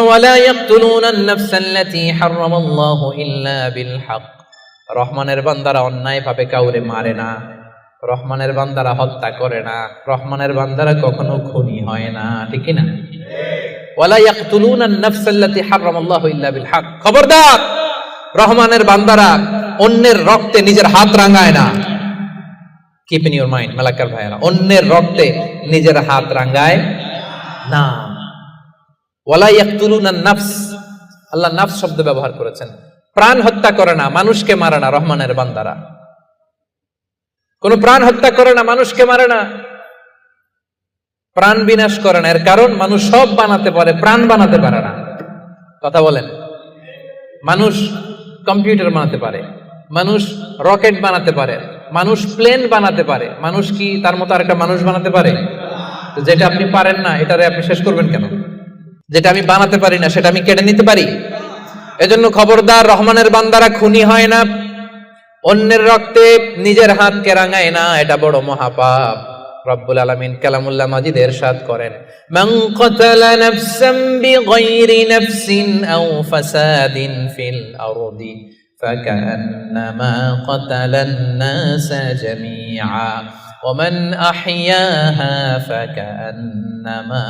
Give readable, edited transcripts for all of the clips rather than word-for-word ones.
ওয়ালা ইয়াকতুলুনা আন-নাফসা আল্লাতী হারামাল্লাহু ইল্লা বিল হক। রহমানের বান্দারা অন্যায় ভাবে কাউরে মারে না, রহমানের বান্দারা হত্যা করে না, রহমানের বান্দারা কখনো খুনি হয় না, ঠিক কি না? ওয়ালা ইয়াকতুলুনা আন-নাফসা আল্লাতী হারামাল্লাহু ইল্লা বিল হক। খবরদার, রহমানের বান্দারা অন্যের রক্তে নিজের হাত রাঙায় না। Keep in your mind Malakar ভাইরা, অন্যের রক্তে নিজের হাত রাঙায় না। ওয়ালা ইয়াকতুলুনা আন-নাফস, আল্লাহ নাফস শব্দ ব্যবহার করেছেন। প্রাণ হত্যা করে না, মানুষকে মারে না রহমানের বান্দারা। কোন প্রাণ হত্যা করে না, মানুষকে মারে না, প্রাণ বিনাশ করে না। এর কারণ মানুষ সব বানাতে পারে, প্রাণ বানাতে পারে না। কথা বলেন। মানুষ কম্পিউটার বানাতে পারে, মানুষ রকেট বানাতে পারে, মানুষ প্লেন বানাতে পারে। মানুষ কি তার মতো আরেকটা মানুষ বানাতে পারে? তো যেটা আপনি পারেন না, এটারে আপনি শেষ করবেন কেন? যেটা আমি বানাতে পারি না, সেটা আমি কেড়ে নিতে পারি? এজন্য খবরদার, রহমানের বান্দারা খুনি হয় না, অন্যের রক্তে নিজের হাতকে রাঙায় না, এটা বড় মহাপাপ। রব্বুল আলামিন কালামুল্লাহ মাজিদে ইরশাদ করেন, মান কাতালা নাফসান বিগাইরি নাফসিন আও ফাসাদিন ফিল আরদি ফাকান্নামা কাতালান নাসা জামিআ ওয়া মান আহইয়াহা ফাকান্নামা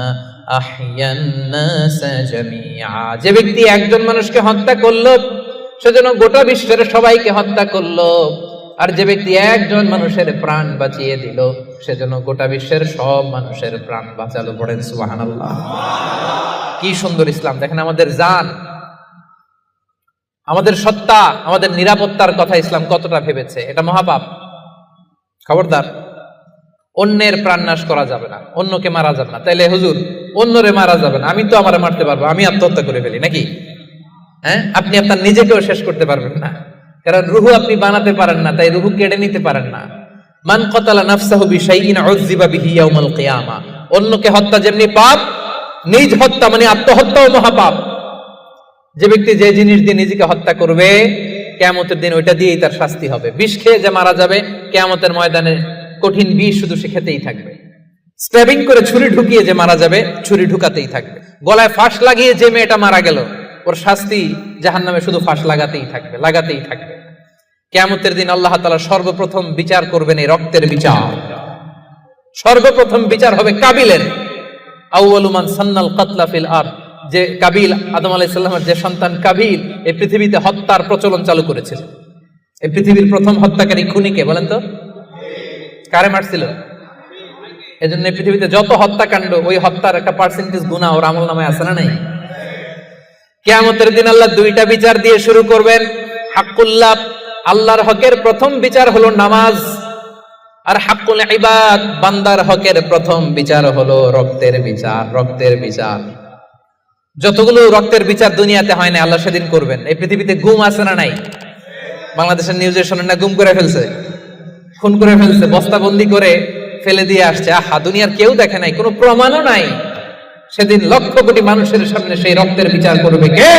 আহইয়ান নাসা জামিআ। যে ব্যক্তি একজন মানুষকে হত্যা করলো, সেজন্য গোটা বিশ্বের সবাইকে হত্যা করলো। আর যে ব্যক্তি একজন মানুষের প্রাণ বাঁচিয়ে দিল, সেজন্য গোটা বিশ্বের সব মানুষের প্রাণ বাঁচালো। পড়েন সুবহানাল্লাহ। কি সুন্দর ইসলাম! দেখেন, আমাদের জান, আমাদের সত্তা, আমাদের নিরাপত্তার কথা ইসলাম কতটা ভেবেছে। এটা মহাপাপ। খবরদার, অন্যের প্রাণ নাশ করা যাবে না, অন্যকে মারা যাবে না। তাইলে হুজুর, অন্যরে মারা যাবে না, আমি তো আমারে মারতে পারবো, আমি আত্মহত্যা করে ফেলি নাকি? হ্যাঁ, আপনি আপনার নিজেকেও শেষ করতে পারবেন না, কারণ রুহু আপনি বানাতে পারেন না, তাই রুহু কেড়ে নিতে পারেন না। মান কাতালা নাফসাহু বিশাইইন উযযিবা বিহি ইয়াউমাল কিয়ামা। অন্যকে হত্যা যেমনি পাপ, নিজ হত্যা মানে আত্মহত্যাও মহাপাপ। যে ব্যক্তি যে জিনিস দিয়ে নিজেকে হত্যা করবে, কিয়ামতের দিন ওইটা দিয়েই তার শাস্তি হবে। বিষ খেয়ে যে মারা যাবে, কিয়ামতের ময়দানে কঠিন বিষ শুধু সে খেতেই থাকবে। স্ট্যাবিং করে ছুরি ঢুকিয়ে যে মারা যাবে, ছুরি ঢুকাতেই থাকবে। গলায় ফাঁস লাগিয়ে যে মেয়েটা মারা গেল, ওর শাস্তি জাহান্নামে শুধু ফাঁস লাগাতেই থাকবে, লাগাতেই থাকবে। কিয়ামতের দিন আল্লাহ তাআলা সর্বপ্রথম বিচার করবেন এই রক্তের বিচার। সর্বপ্রথম বিচার হবে কাবিলের। আউয়ালু মান সান্নাল কাতলা ফিল আরদ। যে কাবিল, আদম আলাইহিস সালামের যে সন্তান কাবিল, এই পৃথিবীতে হত্যার প্রচলন চালু করেছিল। এই পৃথিবীর প্রথম হত্যাকারী খুনিকে বলেন তো? কারে মারছিল? এজন্য এই পৃথিবীতে যত হত্যাকাণ্ড, ওই হত্যার একটা পার্সেন্টেজ গুনাহ ওর আমলনামায় আছে না নাই? কিয়ামতের দিন আল্লাহ দুইটা বিচার দিয়ে শুরু করবেন। হাক্কুল্লাহ, আল্লাহর হকের প্রথম বিচার হলো নামাজ। আর হাক্কুল ইবাদ, বান্দার হকের প্রথম বিচার হলো রক্তের বিচার। রক্তের বিচার, যতগুলো রক্তের বিচার দুনিয়াতে হয় না, আল্লাহ সেদিন করবেন। এই পৃথিবীতে গুম আছে না নাই? বাংলাদেশের নিউজে শোনেন না, গুম করে ফেলছে, খুন করে ফেলছে, বস্তাবন্দি করে ফেলে দিয়ে আসছে। আহা, দুনিয়ার কেউ দেখে নাই, কোনো প্রমাণও নাই। সেদিন লক্ষ কোটি মানুষের সামনে সেই রক্তের বিচার করবে কে?